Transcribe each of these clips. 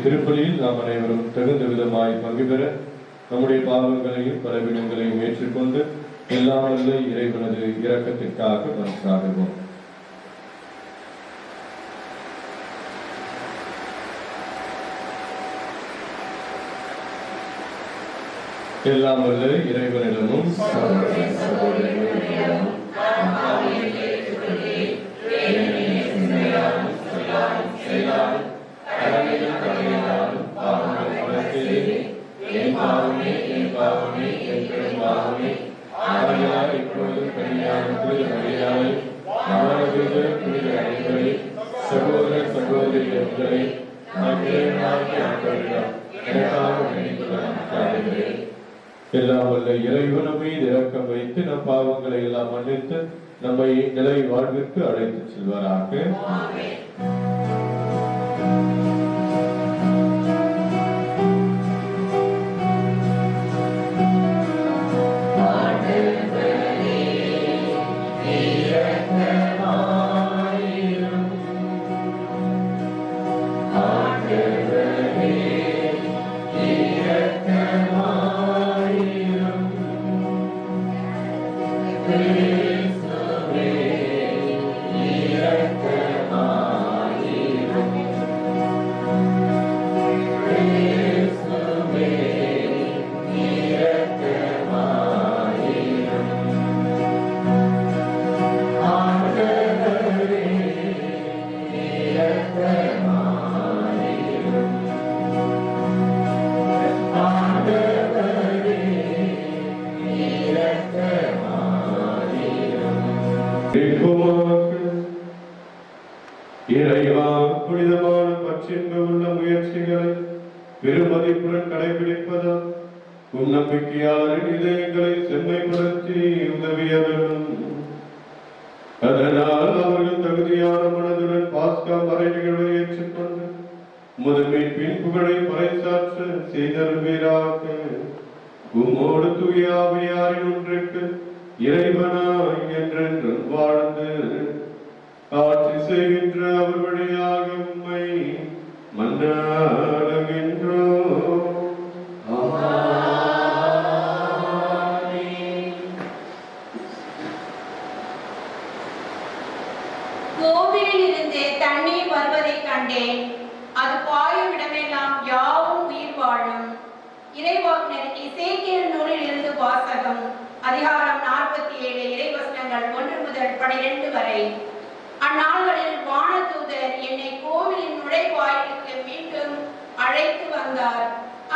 திருப்பலியில் நாம் அனைவரும் தகுந்த விதமாய் பங்கு பெற நம்முடைய பாவங்களையும் பலவீனங்களையும் ஏற்றுக்கொண்டு எல்லாம் வல்ல இறைவனது இரக்கத்திற்காக மன்றாடுவோம். எல்லாம் வல்ல இறைவனிடமும் சகோதர சகோதரிகளை எல்லாம் வல்ல இறைவன் மீது இரக்கம் வைத்து நம் பாவங்களை எல்லாம் மன்னித்து நம்மை நிலை வாழ்விற்கு அழைத்து செல்வாராக. இறைவா, புனிதமான பற்றின்பு உள்ள முயற்சிகளை பெருமதிப்புடன் கடைபிடிப்பதால் உன் நம்பிக்கையாளரின் இதயங்களை செம்மைப்படுத்தி உதவியவர்களும் அதனால் அவர்கள் தகுதியான மனதுடன் பாஸ்கா மறை நிகழ்வை ஏற்றுக்கொண்டு முதன்மையின் பின் புகழை பறைசாற்ற செய்தருவீராக. உம்மோடு தூய ஆவியாரின் ஒன்றிற்கு இறைவனாய் என்றென்றும் வாழ்ந்து ஆட்சி செய்கின்ற அவர் வழியாக உம்மை மன்றாடுகின்றோம். கோவிலில் இருந்து தண்ணீர் வருவதைக் கண்டேன். அது பாயும் இடமெல்லாம் யாவும் உயிர் வாழும். இறைவாக்கினர் எசேக்கியேல் நூலில் இருந்து வாசகம். அதிகாரம் 47 இறைவசனங்கள் 1 முதல் 12 வரை. அந்நாள்களில் வானதூதர் என்னை கோவிலின் நுழைவாயிலுக்கு மீண்டும் அழைத்து வந்தார்.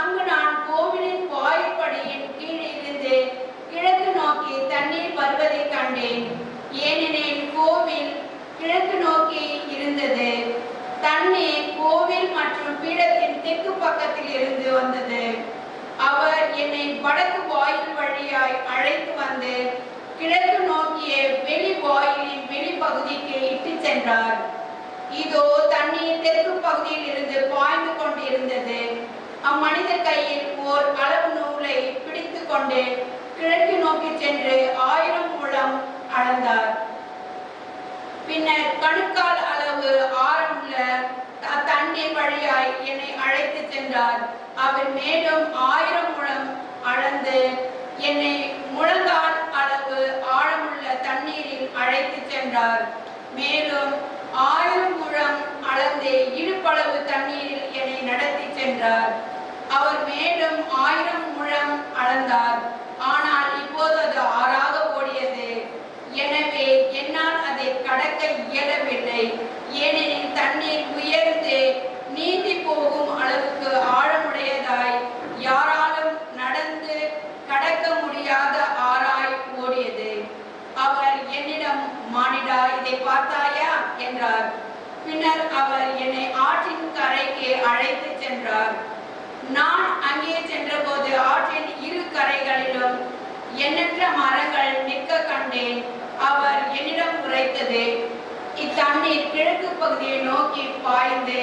அங்கு நான் கோவிலின் வாயிற்படியின் கீழே இருந்து கிழக்கு நோக்கி தண்ணீர் வருவதைக் கண்டேன். ஏனெனில் கோவில் கிழக்கு நோக்கி இருந்தது. தண்ணீர் கோவில் மற்றும் பீடத்தின் தெற்கு பக்கத்தில் இருந்து வந்தது. அவர் என்னை வடக்கு வாயில் வழியாய் அழைத்து வந்து கிழக்கு நோக்கிய வெளி வாயிலின் வெளிப்பகுதிக்கு இட்டு சென்றார். இதோ தண்ணீர் தெற்கு பகுதியில் இருந்து பாய்ந்து கொண்டிருந்தது. அம்மனிதர் கையில் ஓர் அளவு நூலை பிடித்து கொண்டு கிழக்கு நோக்கி சென்று 1000 முழம் அளந்தார். பின்னர் கணுக்கால் அளவு ஆழமுள்ள தண்ணீர் வழியாய் என்னை அழைத்து சென்றார். அவர் மேலும் 1000 முழம் அளந்து என்னை முழங்கால் அளவு ஆழமுள்ள தண்ணீரில் அழைத்து சென்றார். மேலும் 1000 முழம் அளந்து இடுப்பளவு தண்ணீரில் என்னை நடத்தி சென்றார். அவர் மேலும் 1000 முழம் அளந்தார். ஆனால் இப்போது அது ஆறாக ஓடியது. எனவே என்னால் அதை கடக்க இயலவில்லை. ஏனெனில் தண்ணீர் உயர்ந்து நீந்தி போகும் அளவுக்கு ஆழமுடையதாய் யாராலும் நடந்து கடக்க முடியாத ஆறாய் ஓடியது. அவர் என்னிடம், மானிடா, இதை பார்த்தாயா என்றார். பின்னர் அவர் என்னை ஆற்றின் கரைக்கு அழைத்து சென்றார். நான் அங்கே சென்றபோது ஆற்றின் இரு கரைகளிலும் எண்ணற்ற மரங்கள் நிற்க கண்டேன். அவர் என்னிடம் உரைத்தது, இத்தண்ணீர் கிழக்கு பகுதியை நோக்கி பாய்ந்து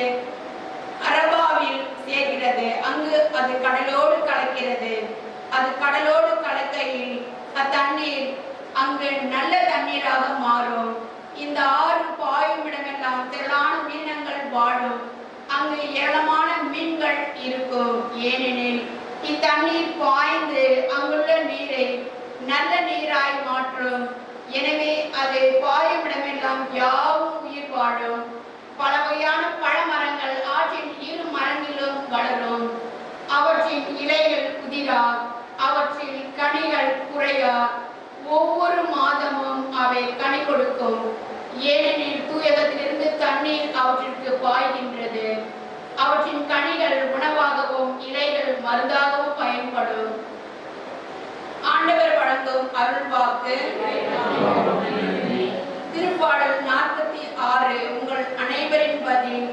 அரபாவில் சேர்கிறது. அங்கு அது கடலோடு கலக்கிறது. அது கடலோடு கலக்கையில் அத்தண்ணீர் அங்கு நல்ல தண்ணீராக மாறும். இந்த ஆறு பாயும் இடமெல்லாம் திரளான மீனங்கள் வாழும். அங்கு ஏராளமான மீன்கள் இருக்கும். ஏனெனில் இத்தண்ணீர் பாய்ந்து அங்குள்ள நீரை நல்ல நீராய் மாற்றும். எனவே அது பாயும் இடமெல்லாம் யாவும் உயிர் வாழும். பல வகையான பழமரங்கள் ஆற்றின் இரு மரங்களிலும் வளரும். அவற்றின் இலைகள் உதிரா, அவற்றில் கனிகள் குறையா. ஒவ்வொரு மாதமும் அவை கனி கொடுக்கும். ஏனெனில் தூயகத்திலிருந்து தண்ணீர் அவற்றிற்கு பாய்கின்றது. அவற்றின் கனிகள் உணவாகவும் இலைகள் மருந்தாகவும் பயன்படும். ஆண்டவர் வழங்கும் அருள்வாக்கு. திருப்பாடல் 46. உங்கள் அனைவரின் பதில்.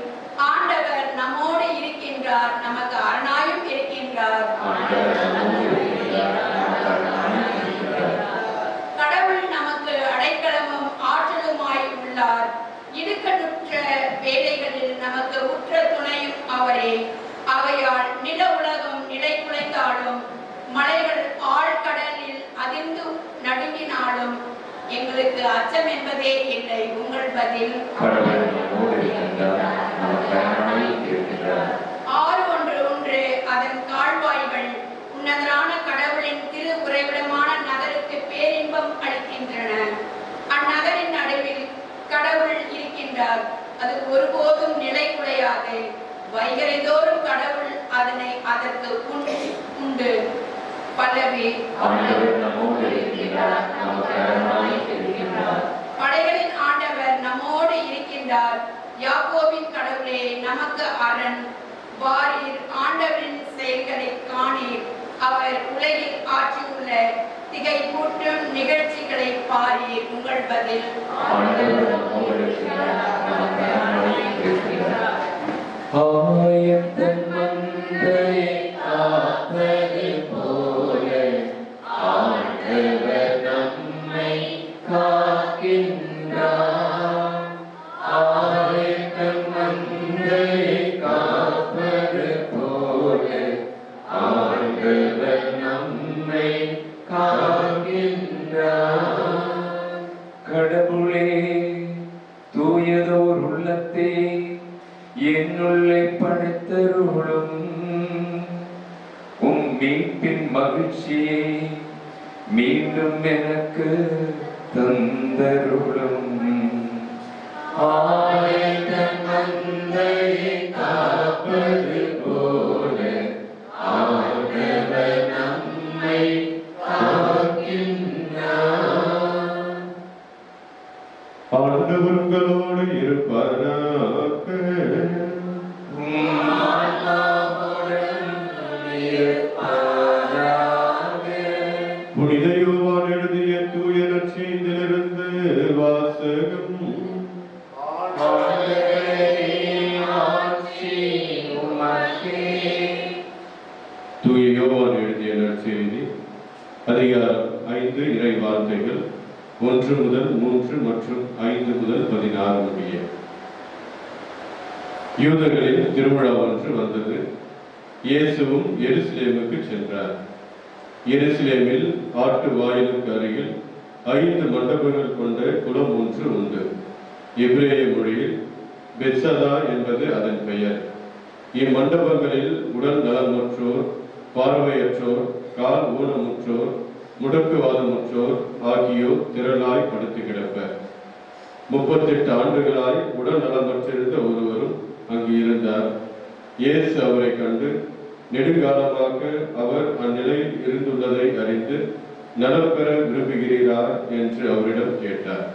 ஆண்டவர் நம்மோடு இருக்கின்றார், நமக்கு அரணாயும் இருக்கின்றார். கடவுள் நமக்கு அடைக்கலமும் ஆற்றலுமாய் உள்ளார். இடுக்கணுற்ற வேளைகளில் நமக்கு உற்ற துணையும் அவரே. அவையால் நில உலகம் நிலை குலைந்தாலும் மலைகள் ஆழ்கடலில் அதிர்ந்து நடுங்கினாலும் எங்களுக்கு அச்சம் என்பதே இல்லை. உங்கள் பதில். 6:1 அதன் கால்வாய்கள் உன்னதரான கடவுளின் திரு உறைவிடமான நகருக்கு பேரின்பம் அளிக்கின்றன. அந்நகரின் நடுவில் கடவுள் இருக்கின்றார். அது ஒருபோதும் நிலை குலையாது. வைகரைதோறும் கடவுள் அதனை அதற்கு உண்டு. பல்லவி. படைகளின் ஆண்டவர் நம்மோடு இருக்கின்றார். யாக்கோபின் கடவுளே நமக்கு அரண். வாரீர், ஆண்டவரின் செயல்களை காணீர். அவர் உலகில் ஆற்றியுள்ள திகைப்பூட்டும் நிகழ்ச்சிகளை பாரீர். உங்கள் பதில். ஆயத்தன் மந்தையை காப்பது போல ஆண்டவர் நம்மை காக்கின்றார். ஆயத்தன் மந்தையை காப்பது போல ஆண்டவர் நம்மை காக்கின்றார். கடவுளே, தூயதோர் உள்ளத்தே என்னுள்ளே படைத்தருளும். மீட்பின் மகிழ்ச்சியை மீண்டும் எனக்கு தந்தருளும். ஆயத்தன் மந்தையை காப்பது போல ஆண்டவர் நம்மை காக்கின்றார். ஆண்டவர் உங்களோடு இருப்பாராக. புனித யோவான் எழுதிய தூய நற்செய்தியிலிருந்து வாசகம். தூய யோவான் எழுதிய நற்செய்தி அதிகாரம் 5 இறை வார்த்தைகள் 1 முதல் 3 மற்றும் 5 முதல் 16 முடிய. யூதர்களின் திருவிழா ஒன்று வந்தது. இயேசுவும் எருசலேமுக்கு சென்றார். எருசலேமில் ஆட்டு வாயிலுக்கு அருகில் 5 மண்டபங்கள் கொண்ட குளம் ஒன்று உண்டு. எபிரேய மொழியில் பெத்சதா என்பது அதன் பெயர். இம்மண்டபங்களில் உடல் நலமுற்றோர், பார்வையற்றோர், கால் ஊனமுற்றோர், முடக்குவாதமுற்றோர் ஆகியோர் திரளாய் படுத்து கிடப்பர். 38 ஆண்டுகளாய் உடல் நலமற்றிருந்த ஒருவரும் அங்கு இருந்தார். இயேசு அவரை கண்டு நெடுங்காலமாக அவர் அந்நிலையில் இருந்துள்ளதை அறிந்து நலம் பெற விரும்புகிறீரா என்று அவரிடம் கேட்டார்.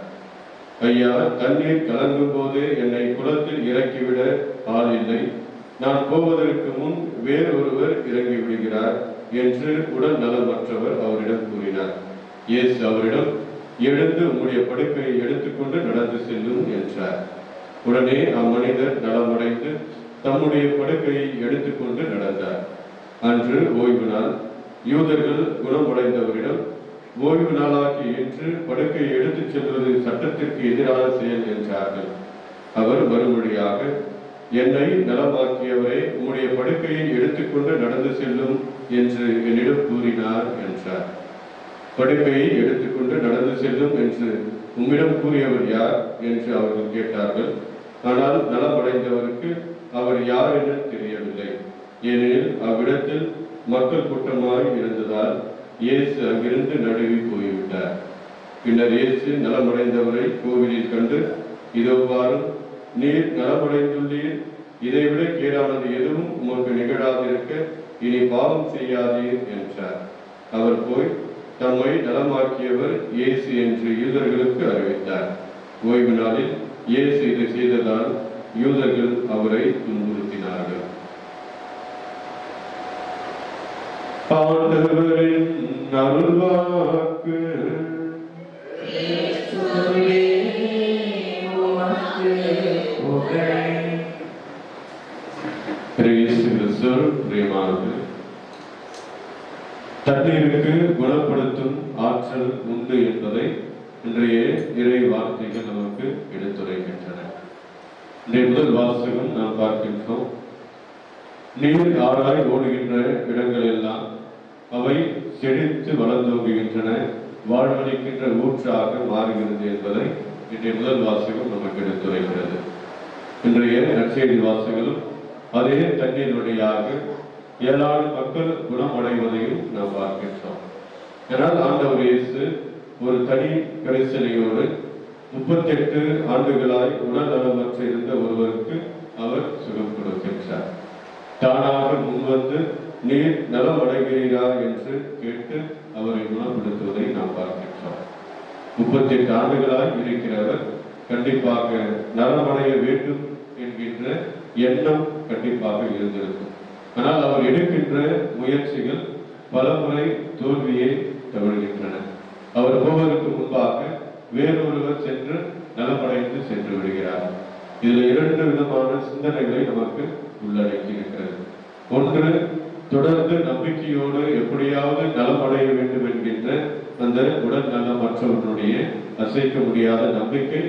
ஐயா, தண்ணீர் கலங்கும் போது என்னை குளத்தில் இறக்கிவிட ஆள் இல்லை. நான் போவதற்கு முன் வேறொருவர் இறங்கி விடுகிறார் என்று உடல் நலமற்றவர் அவரிடம் கூறினார். இயேசு அவரிடம், எழுந்து உம்முடைய படுக்கையை எடுத்துக்கொண்டு நடந்து செல்லும் என்றார். உடனே அம்மனிதர் நலமடைந்து தம்முடைய படுக்கையை எடுத்துக்கொண்டு நடந்தார். அன்று ஓய்வு நாள். யூதர்கள் குணமடைந்தவரிடம், ஓய்வு நாளாக்கி என்று படுக்கையை எடுத்துச் செல்வது சட்டத்திற்கு எதிரான செயல் என்றார்கள். அவர் மறுமொழியாக, என்னை நலமாக்கியவரை உம்முடைய படுக்கையை எடுத்துக்கொண்டு நடந்து செல்லும் என்று என்னிடம் கூறினார் என்றார். படுக்கையை எடுத்துக்கொண்டு நடந்து செல்லும் என்று உம்மிடம் கூறியவர் யார் என்று அவர்கள் கேட்டார்கள். ஆனால் நலமடைந்தவருக்கு அவர் யார் என தெரியவில்லை. ஏனெனில் அவ்விடத்தில் மக்கள் கூட்டமாய் இருந்ததால் இயேசு அங்கிருந்து நடுவி போய்விட்டார். பின்னர் இயேசு நலமடைந்தவரை கோவிலில் கண்டு, இதோ பாரும், நீர் நலமடைந்துள்ளீர். இதைவிட கேடானது எதுவும் உமக்கு நிகழாதிருக்க இனி பாவம் செய்யாதீர் என்றார். அவர் போய் தம்மை நலமாக்கியவர் இயேசு என்று யூதர்களுக்கு அறிவித்தார். ஓய்வு நாளில் இயேசு இதை செய்ததால் யூதர்கள் அவரை துன்புறுத்தினார்கள். ஆண்டவரின் அருள்வாக்கு. தண்ணீருக்கு குணப்படுத்தும் ஆற்றல் உண்டு என்பதை இன்றைய இறை வார்த்தைகள் நமக்கு எடுத்துரைக்கின்றன. இன்றைய முதல் வாசகம் நாம் பார்க்கின்றோம். நீர் ஆறாய் ஓடுகின்ற இடங்கள் எல்லாம் அவை செழித்து வளர்ந்தோங்குகின்றன, வாழ்வளிக்கின்ற ஊற்றாக மாறுகிறது என்பதை இன்றைய முதல் வாசகம் நமக்கு எடுத்துரைக்கிறது. இன்றைய நற்செய்தி வாசகங்களும் அதே தண்ணீர் வழியாக 7 மக்கள் குணமடைவதையும் நாம் பார்க்கின்றோம். ஆனால் ஆண்டவர் இயேசு ஒரு தனி கரைசலையோடு 38 ஆண்டுகளாய் உடல் நலமற்ற இருந்த ஒருவருக்கு அவர் சுகம் கொடுக்கின்றார். தானாக முன்வந்து நீர் நலம் அடைகிறீரா என்று கேட்டு அவரை குணப்படுத்துவதை நாம் பார்க்கின்றோம். 38 ஆண்டுகளாய் இருக்கிறவர் கண்டிப்பாக நலமடைய வேண்டும் என்கின்ற எண்ணம் கண்டிப்பாக இருந்திருக்கும். ஆனால் அவர் எடுக்கின்ற முயற்சிகள் பலமுறை தோல்வியை தவறுகின்றன. அவர் போவதற்கு முன்பாக வேறொருவர் சென்று நலமடைந்து சென்று விடுகிறார். இதில் 2 விதமான சிந்தனைகளை நமக்கு உள்ளடக்கி இருக்கிறது. ஒன்று, தொடர்ந்து நம்பிக்கையோடு எப்படியாவது நலமடைய வேண்டும் என்கின்ற அந்த உடல் நலமற்றவர்களுடைய அசைக்க முடியாத நம்பிக்கை.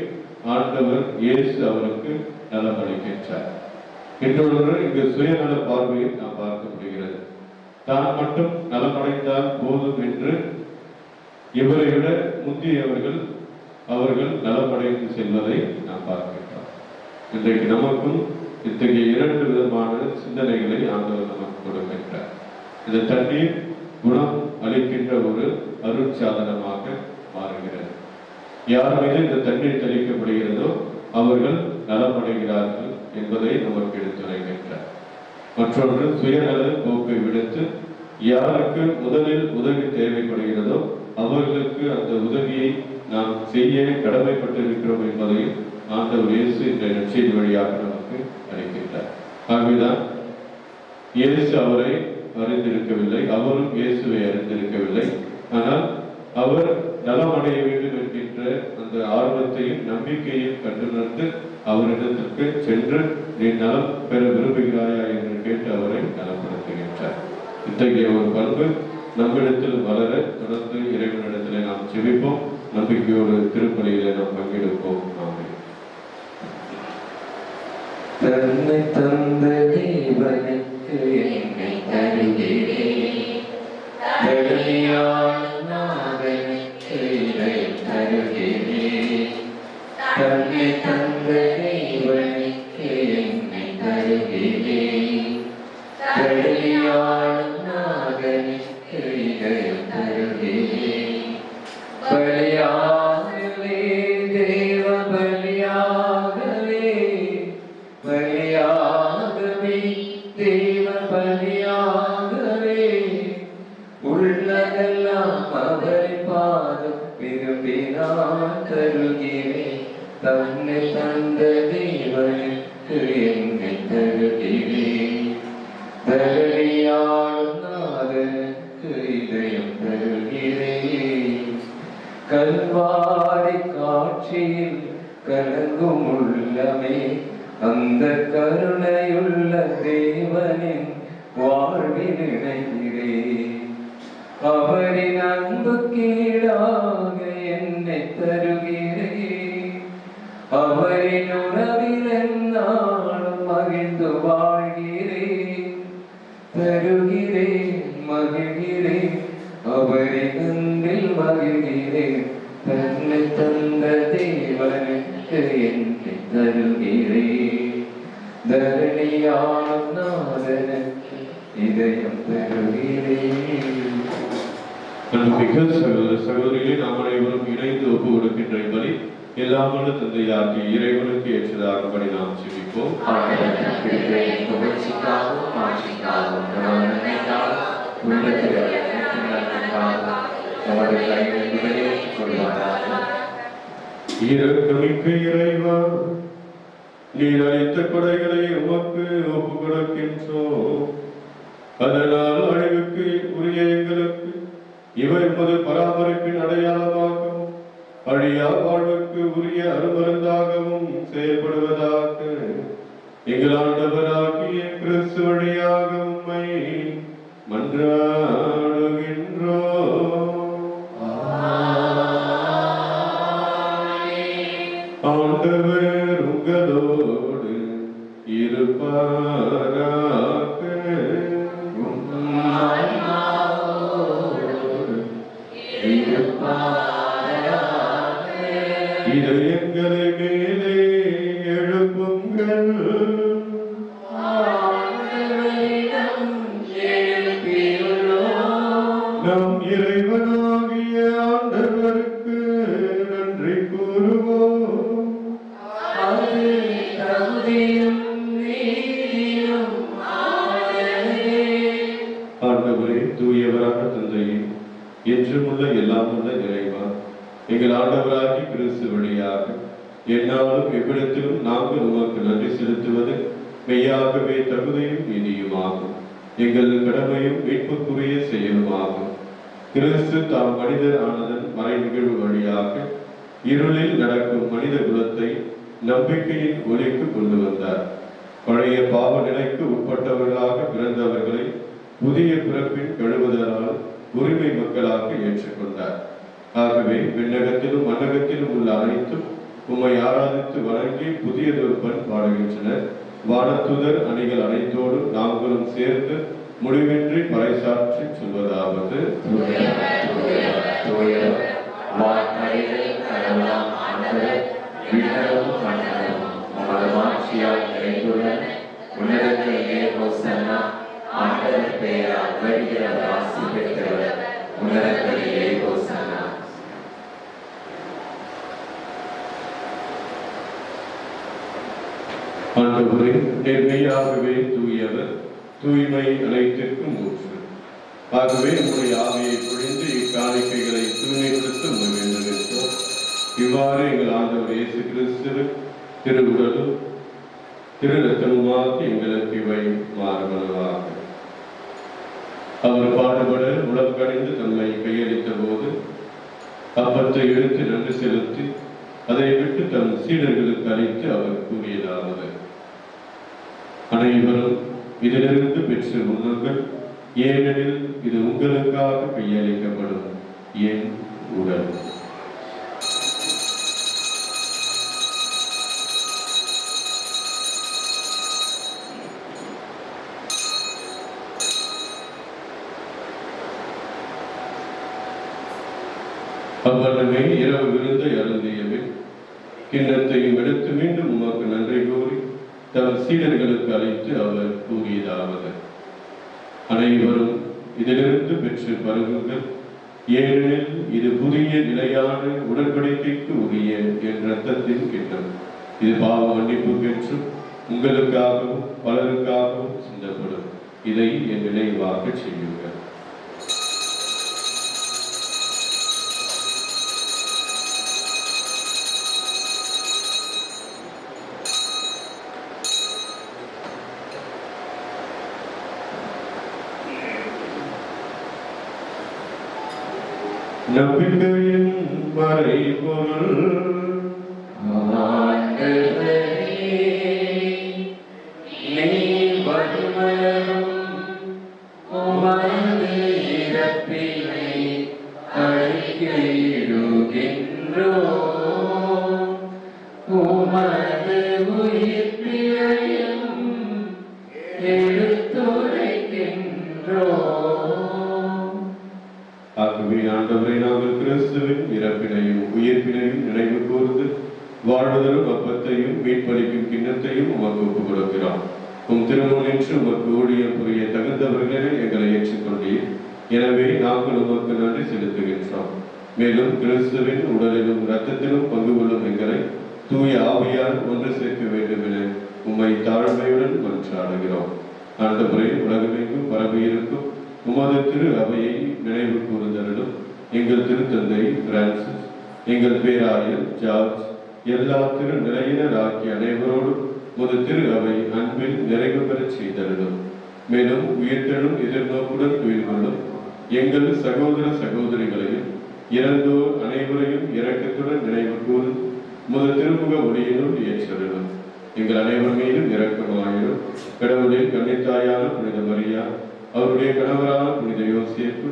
ஆண்டவர் இயேசு அவருக்கு நலமளிக்கின்றார். இன்னொன்று, இங்கு சுயநல பார்வையை நாம் பார்க்க முடிகிறது. தான் மட்டும் நலமடைந்தால் போதும் என்று இவரை விட முந்தியவர்கள் அவர்கள் நலமடைந்து செல்வதை நாம் பார்க்கின்றோம். இன்றைக்கு நமக்கும் இத்தகைய 2 விதமான சிந்தனைகளை ஆண்டவர் நமக்கு கொடுக்கின்றார். இந்த தண்ணீர் குணம் அளிக்கின்ற ஒரு அருட்சாதனமாக மாறுகிறது. யார் மீது இந்த தண்ணீர் தெளிக்கப்படுகிறதோ அவர்கள் நலமடைகிறார்கள் என்பதை நமக்கு எடுத்துரைக்கின்றார். மற்றொன்று, சுயநல போக்கை விடுத்து யாருக்கு முதலில் உதவி தேவைப்படுகிறதோ அவர்களுக்கு அந்த உதவியை நாம் செய்ய கடமைப்பட்டிருக்கிறோம் என்பதையும் ஆண்டவர் இயேசு இந்த நற்செய்தி வழியாக நமக்கு அளிக்கின்றார். ஆகவேதான் இயேசு அவரை அறிந்திருக்கவில்லை, அவரும் இயேசுவை அறிந்திருக்கவில்லை. ஆனால் அவர் நலமடைய வேண்டும் என்கின்ற அந்த ஆர்வத்தையும் நம்பிக்கையும் கண்டுணர்ந்து அவரிடத்திற்கு சென்று நீ நலம் பெற விரும்புகிறாயா என்று கேட்டு அவரை நலப்படுத்துகின்றார். இத்தகைய ஒரு பண்பு நம்மிடத்தில் வளர தொடர்ந்து இறைவனிடத்திலே நாம் செபிப்போம். நம்பிக்கையோடு திருப்பலியிலே நாம் பங்கெடுப்போம். ஆமென். தன்னை தந்த தேவனுக்கு என்னை தருகிறேன், தருணியான நாதனுக்கு இதை தருகிறேன். தன்னை தந்த தேவனுக்கு என்னை தருகிறேன், தருணியான நாதனுக்கு இதை தருகிறேன். பலியாகவே தேவ பலியாகவே, பலியாகவே தேவ பலியாகவே, உள்ளதெல்லாம் அவரை பாதம் விரும்பினான் தருகிறேன். தன்னை தந்த தேவனுக்கு என்னை தருகிறேன், தருணியான நாதனுக்கு இதயம் தருகிறேன். கல்வாரி காட்சியில் கலங்கும் உள்ள உள்ளமே அந்த கருணையுள்ள தேவனின் வாழ்வில் இணைகிறேன். அவரின் அன்பு கீழாக என்னை தருகிறேன். அவரின் உறவில் என்னாலும் மகிழ்ந்து வாழ்கிறேன். தருகிறேன், மகிழ்கிறேன், அவரின் அன்பில் மகிழ்கிறேன். தன்னை தந்த தேவனுக்கு என்னை தருகிறேன். தரணியானும் நாதனுக்கு இதயம் தருகிறேன். அன்புமிக்க சகோதர சகோதரிகளே, நாம் அனைவரும் இணைந்து ஒப்பு கொடுக்கின்ற பலி எல்லாம் வல்ல தந்தையாகிய இறைவனுக்கு ஏற்றதாகும்படி நாம் ஜெபிப்போம். இரக்கமிக்க இறைவா, நீர் அளித்த கொடைகளை உமக்கு ஒப்பு கொடுக்கின்றோம். அதனால் அழிவுக்கு உரிய எங்களுக்கு இவை உமது பராமரிப்பின் அடையாளமாகவும் அழியா வாழ்வுக்கு உரிய அருமருந்தாகவும் செயல்படுவதாக எங்கள் ஆண்டவராகிய கிறிஸ்து வழியாக உம்மை மன்றாடுகின்றோம். ஆண்டவர் உங்களோடு இருப்பாராக. இதயங்களை மேலே எழுப்புங்கள். நம் இறைவனாகிய ஆண்டவருக்கு நன்றி கூறுவோம். ஆண்டவரே, தூயவரான தந்தையே, என்றுமுள்ள எல்லாம் உள்ள இறைவா, எங்கள் ஆண்டவராகிய கிறிஸ்து வழியாக எந்நாளும் எவ்விடத்திலும் நாங்கள் உமக்கு நன்றி செலுத்துவது மெய்யாகவே தகுதியும் நீதியுமாகும். எங்கள் கடமையும் மீட்புக்குரிய செயலுமாகும். கிறிஸ்து தாம் மனிதர் ஆனதன் மறை நிகழ்வு வழியாக இருளில் நடக்கும் மனித குலத்தை நம்பிக்கையின் ஒளிக்கு கொண்டு வந்தார். பழைய பாவ நிலைக்கு உட்பட்டவர்களாக பிறந்தவர்களை புதிய பிறப்பின் கழுவுதலால் உரிமை மக்களாக ஏற்றுக்கொண்டார். ஆகவே விண்ணகத்திலும் மன்னகத்திலும் உள்ள அனைத்தும் உம்மை ஆராதித்து வணங்கி புதியதொரு பண் பாடுகின்றனர். வானத்துதர் அணிகள் அனைத்தோடும் நாங்களும் சேர்ந்து முடிவின்றி பறைசாற்றி சொல்வதாவது: ஆண்டவரே, நேர்மையாகவே தூயவர், தூய்மை அனைத்திற்கும் ஊற்று. ஆகவே உங்களுடைய ஆவியை பொழிந்து இக்காணிக்கைகளை தூய்மைப்படுத்த வேண்டுகின்றோம். இவ்வாறு எங்கள் ஆண்டவர் இயேசு கிறிஸ்து திருவுடலும் திரு ரத்தமுமாக்கி எங்களுக்கு இவை மாறுவனவாக. அவர் பாடுபட உடல் கணிந்து தம்மை கையளித்த போது அப்பத்தை எடுத்து நன்றி செலுத்தி அதை விட்டு தம் சீடர்களுக்கு அளித்து அவர் கூறியதாவது: அனைவரும் இதிலிருந்து பெற்று உண்ணுங்கள், ஏனெனில் இது உங்களுக்காக கையளிக்கப்படும் என் உடல். அவ்வண்ணமே இரவு விருந்தை அருந்தியபின் கிண்ணத்தையும் எடுத்து மீண்டும் உமக்கு நன்றி கூறி தம் சீடர்களுக்கு அழைத்து அவர் கூறியதாவது: அனைவரும் இதிலிருந்து பெற்று பருகுங்கள், ஏனெனில் இது புதிய நிலையான உடன்படிக்கைக்கு உரிய என் இரத்தத்தின் கிண்ணம். இது பாவ மன்னிப்பு பெற்றும் உங்களுக்காகவும் பலருக்காகவும் சிந்தப்படும். இதை என் நினைவாக செய்யுங்கள். நம்பிக்கையின் மறைபொருள் ஆண்டவரே உமது உயிர்ப்பினையும் எடுத்துரைக்கின்றோம். ஆகவே ஆண்டவரை நாங்கள் கிறிஸ்துவின் இறப்பினையும் உயிர்ப்பினையும் நினைவு கூர்ந்து வாழ்வதலும் அப்பத்தையும் மீட்பளிக்கும் கிண்ணத்தையும் உமக்கு ஒப்புக் கொடுக்கிறோம். உம் திருமுன் நின்று உமக்கு ஊழியம் புரிய தகுந்தவர்களை எங்களை ஏற்றுக்கொண்டீர். எனவே நாங்கள் உமக்கு நன்றி செலுத்துகின்றோம். மேலும் கிறிஸ்துவின் உடலிலும் இரத்தத்திலும் பங்கு கொள்ளும் எங்களை தூய ஆவியால் ஒன்று சேர்க்க வேண்டும் என உம்மை தாழ்மையுடன் மன்றாடுகிறோம். ஆண்டவரே, உலகமெங்கும் பரவியிருக்கும் உமது திரு அவையை நினைவு கூர்ந்தருளும். எங்கள் திருத்தந்தை பிரான்சிஸ், எங்கள் பேராயர் ஜார்ஜ், எல்லா திரு நிலையினர் ஆகிய அனைவரோடும் உமது திரு அவை அன்பில் நிறைவு பெறச் செய்தருளும். மேலும் உயிர்த்தெழும் எதிர்நோக்குடன் துயில் கொள்ளும் எங்கள் சகோதர சகோதரிகளையும் இறந்தோர் அனைவரையும் இரக்கத்துடன் நினைவு கூர்ந்து உமது திருமுக ஒளியினுள் ஏற்றருளும். எங்கள் அனைவர் மீதும் இரக்கமாயிரும். கடவுளின் கன்னித்தாயான புனித மரியா, அவருடைய கணவரான புனித யோசேப்பு,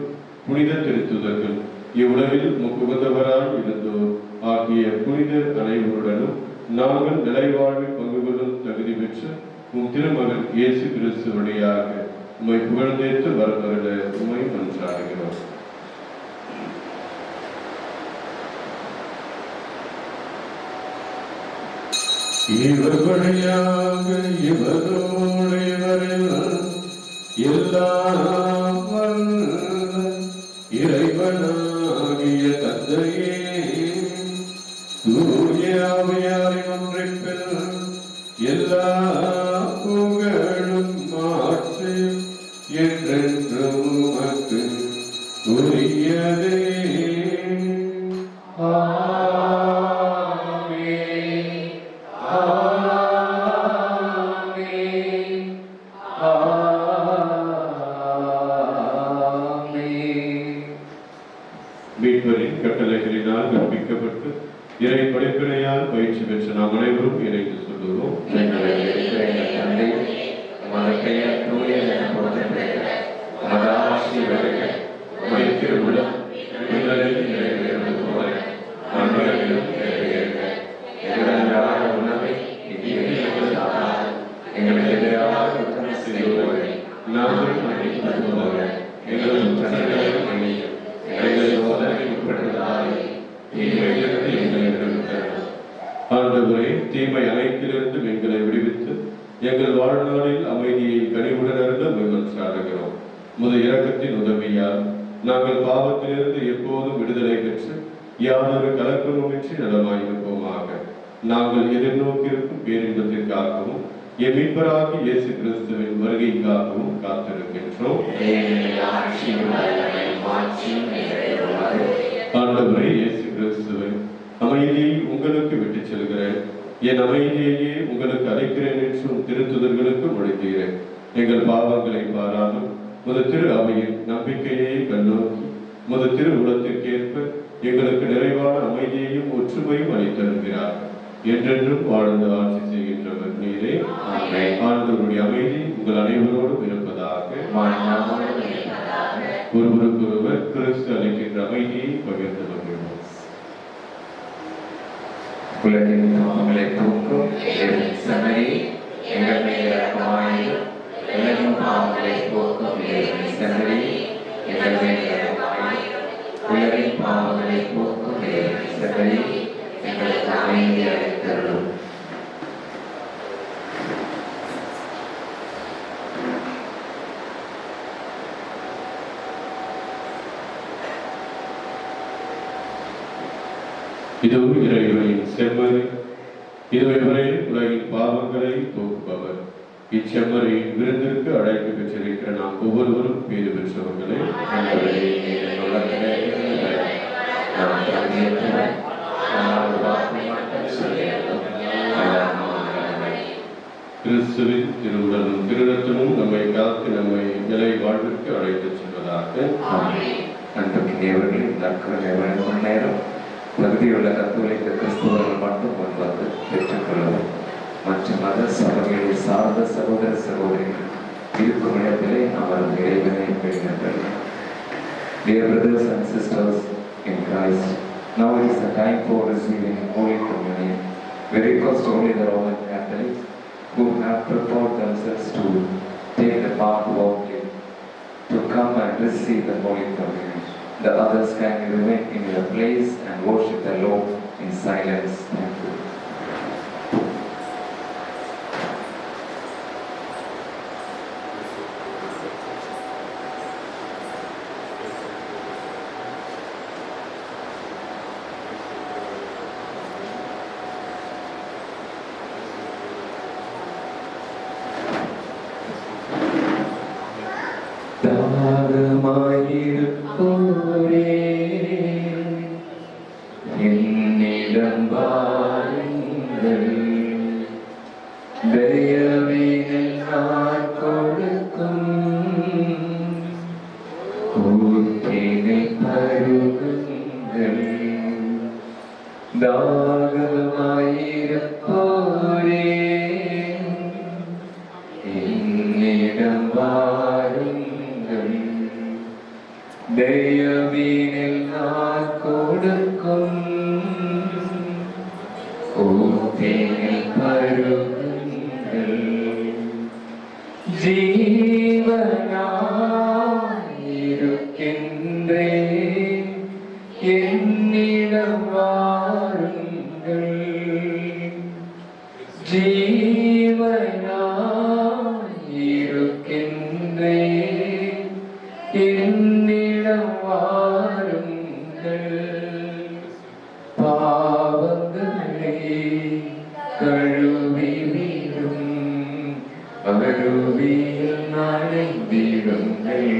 புனித திருத்துதர்கள், இவ்வுலகில் உகந்தவராய் இருந்தோர் ஆகிய புனிதர் அனைவருடனும் நாங்கள் நிலைவாழ்வில் பங்கு கொள்ளும் தகுதி பெற்று உம் திருமகன் இயேசு கிறிஸ்து வழியாக உம்மை புகழ்ந்தேற்று வரவருட உம்மை மன்றாடுகிறோம். இவர் வழியாக இவரோடு இவரில் எல்லாம் வல்ல இறைவனாகிய தந்தையே, தூய ஆவியாரின் ஒன்றிப்பில் எல்லா புகழும் மாற்றும் என்றென்றும் உமக்கு உரியதே. மீட்பரின் கட்டளைகளினால் கற்பிக்கப்பட்டு இறை படிப்பினையால் பயிற்சி பெற்ற நாம் அனைவரும் இணைந்து சொல்லுவோம். ஆண்டவரே, தீமை அனைத்திலிருந்தும் எங்களை விடுவித்து எங்கள் வாழ்நாளில் அமைதியை கனிவுடன் அருள மன்றாடுகிறோம். முது இரக்கத்தின் உதவியால் நாங்கள் பாவத்திலிருந்து எப்போதும் விடுதலை பெற்று யாதொரு கலக்கமுமின்றி நலமாயிருப்போமாக. நாங்கள் எதிர்நோக்கியிருக்கும் பேரின்பத்திற்காகவும் என் மீட்பராகிய இயேசு கிறிஸ்துவின் வருகைக்காகவும் காத்திருக்கின்றோம். ஆண்டவரே இயேசு கிறிஸ்துவை, அமைதியை உங்களுக்கு விட்டுச் செல்கிறேன், என் அமைதியையே உங்களுக்கு அளிக்கிறேன் என்றும் திருத்துதர்களுக்கு மொழிகிறேன். எங்கள் பாவங்களை பாராமல் முத திரு அவையின் நம்பிக்கையை கண்ணோக்கி முத திரு உலகத்திற்கேற்ப எங்களுக்கு நிறைவான அமைதியையும் ஒற்றுமையும் அளித்தருகிறார். என்றென்றும் வாழ்ந்து ஆட்சி செய்கின்றவர் நீரே. ஆண்டவருடைய அமைதி உங்கள் அனைவரோடும் இருப்பதாக. ஒருவருக்கொருவர் கிறிஸ்து அளிக்கின்ற அமைதியை பகிர்ந்து கொள்கிறோம். உலகின் பாவங்களை போக்கும் செம்மறி, எங்கள் மீது இரக்கமாயிரும். உலகின் பாவங்களை போக்கும் செம்மறி, எங்கள் மீது இரக்கமாயிரும். உலகின் பாவங்களை போக்கும் செம்மறி, எங்களுக்கு அமைதி அளித்தருளும். இதோ இறைவனின் செம்மறி, இதுவரை உலகின் பாவங்களை போக்குபவர். இச்செம்மறியின் விருந்திற்கு அழைத்து பெற்றிருக்கிற நாம் ஒவ்வொருவரும் பேறு பெற்றவர்களே. கிறிஸ்துவின் திருவுடலும் திருரத்தமும் நம்மை காத்து நம்மை நிலை வாழ்விற்கு அழைத்துச் செல்வதாக. அன்புக்கினியவர்களின் நற்கருணை வழங்கும் நேரம். பகுதியுள்ள கத்தோலிக்க கிறிஸ்துவர்கள் மட்டும் முன்வந்து பெற்றுக்கொள்ளவும். மற்ற மத சபைகளை சார்ந்த சகோதர சகோதரிகள் இருக்கும் இடத்திலே அவர் இறைவனை பெறுகின்றனர். Dear brothers and sisters in Christ, now is the time for receiving Holy Communion. Very first, only the Roman Catholics who have prepared themselves to take the part boldly, to come and receive the Holy Communion. The others can remain in your place and worship the Lord in silence. Thank you. தாகமாயிருப்போரே, என்னிடம் வாருங்கள். தயவினில் நான் கொடுக்கும் ஊற்றினில் பருகுங்கள். தாகமாயிருப்போரே, என்னிடம் வாருங்கள். தயவினில் நான் கொடுக்கும் ஊற்றினில் பருகுங்கள். ஜீவனாயிருக்கின்றேன், என்னிடம் வாருங்கள். ஜீவனாயிருக்கின்றேன், என்னிடம் வாருங்கள். பாவங்களை கழுவிவிடும் அருவியில் நனைந்திடுங்கள்.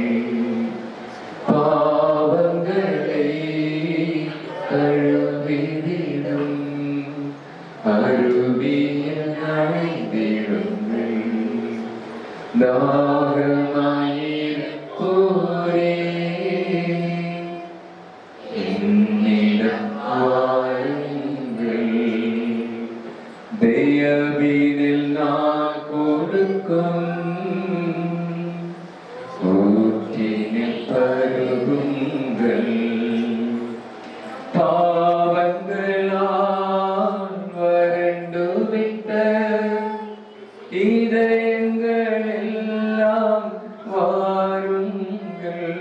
பாவங்களை கழுவிவிடும் அருவியில் நனைந்திடுங்கள். தாகமாயிருப்போரே, என்னிடம் வாருங்கள். தயவினில் நான் கொடுக்கும் ஊற்றினில் பருகுங்கள். பாவங்களால் வறண்டுவிட்ட இதயங்கள் எல்லாம் வாருங்கள்.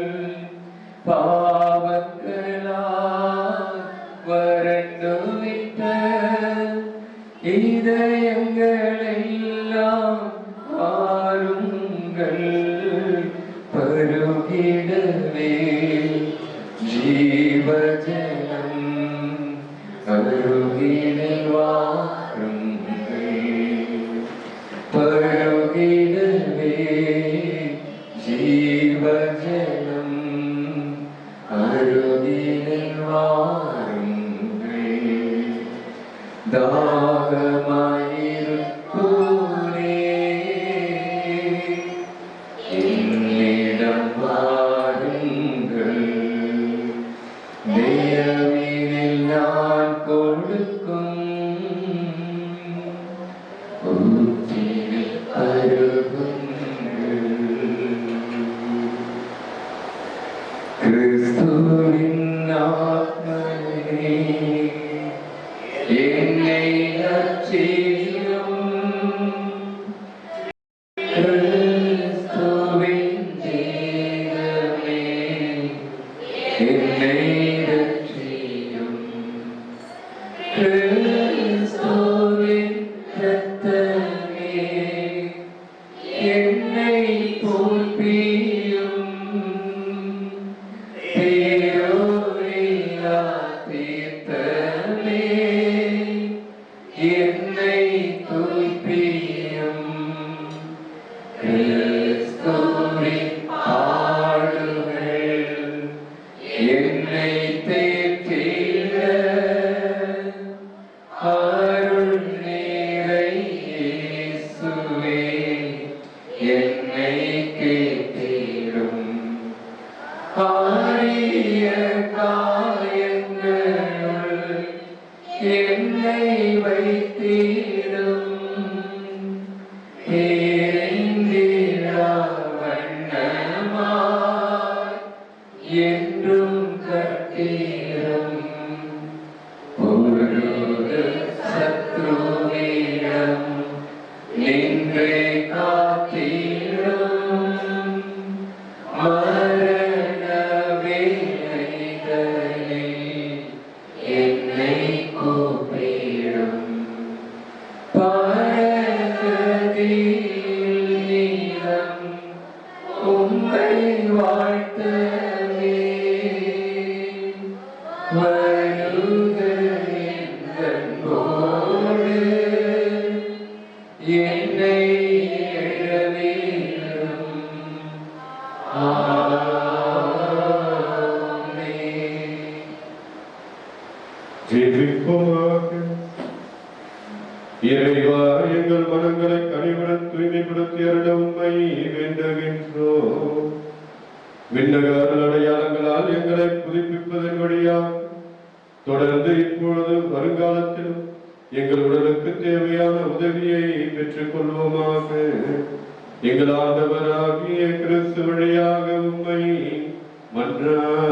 பாவங்களால் வறண்டுவிட்ட இதயங்கள் எல்லாம் வாருங்கள். பருகிடவே ஜீவஜலம் அருகினில் வாருங்கள். பருகிடவே ஜீவஜலம் அருகினில் வாருங்கள். தாகமாயிருப்போரே, என்னிடம் வாருங்கள். தயவினில் நான் கொடுக்கும் ஊற்றினில் பருகுங்கள். கிறிஸ்துவின் ஆத்மனே, என்னை ரட்சியும். கிறிஸ்துவின் தேவனே, என்னை ரட்சியும். கிறிஸ்துவின் இரத்தமே, என்னை போற்றியும். பேரொழியா தீர்த்தமே, என்னை தூய்ப்பியும். கிறிஸ்துவின் பாடுகள் என்னை தேற்றிட, அருள் நிறை இயேசுவே, என்னை கேட்டிடும். ஆரிய காயங்களுள் என்னை வைத்திடும். உம்மை வாழ்த்தவே வருக என்போடு என்னை எழவேண்டும். ஆமென். ஜெபிப்போமாக. இறைவா, எங்கள் மனங்களை கனிவுடன் தூய்மைப்படுத்தி அருள உம்மை வேண்டுகின்றோம். விண்ணக அருள் அடையாளங்களால் எங்களை புதுப்பிப்பதன் வழியாக தொடர்ந்து இப்பொழுது வருங்காலத்திலும் எங்கள் உடலுக்கு தேவையான உதவியை பெற்றுக் கொள்வோமாக. எங்கள் ஆண்டவராகிய கிறிஸ்து வழியாக உம்மை மன்றாடுகின்றோம்.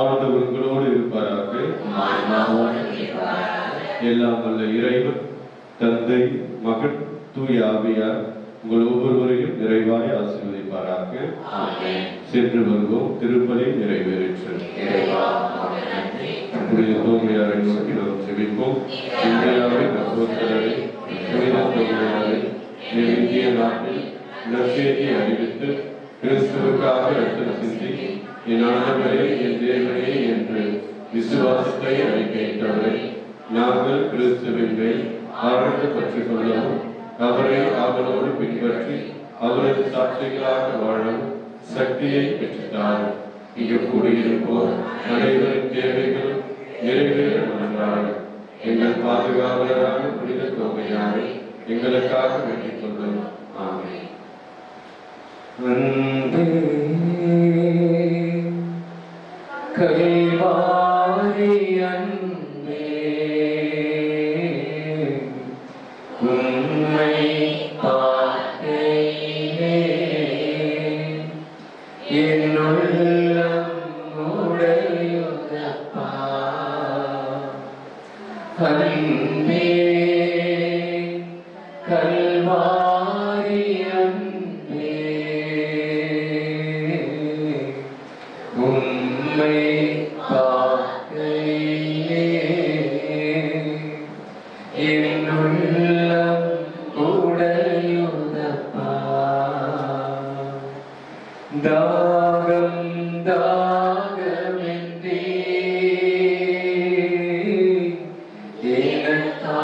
ஆண்டவர் உங்களோடு இருப்பாராக. எல்லாம் வல்ல இறைவன் தந்தை, மகன், தூய ஆவியார் உங்கள் ஒவ்வொருவரையும் நிறைவாய் ஆசீர்வதிப்பாராக. சென்று வருவோம். திருப்பலி நிறைவேறிற்று. தோமையாரை நோக்கி நாம் செபிப்போம். இந்தியாவின் அப்போஸ்தலரை, புனித தோமையாரை, இந்திய நாட்டில் நற்செய்தியை அறிவித்து கிறிஸ்துவுக்காக ரத்தம் சிந்தி என் ஆண்டவரே, என் தேவனே என்று விசுவாசத்தை அறிக்கையிட்டவரை நாங்கள் கிறிஸ்துவின் மேல் ஆழ்ந்த பற்றி கொள்ளவும் அவரை ஆவலோடு பின்பற்றி அவரது சாட்சிகளாக வாழவும் சக்தியை பெற்றுத்தார். இங்கு கூடியிருப்போர் அனைவரின் தேவைகள் நிறைவேற மன்றாட எங்கள் பாதுகாவலரான புனித தோமையாரை எங்களுக்காக வேண்டிக் கொள்ளும். ஆமென். கல்வாரி அன்பே, உம்மை பார்த்தேனே, என் உள்ளம் உடையுதப்பா. அன்பே, கல்வாரி அன்பே, உம்மை பார்க்கையிலே என் உள்ளம் உடையுதப்பா.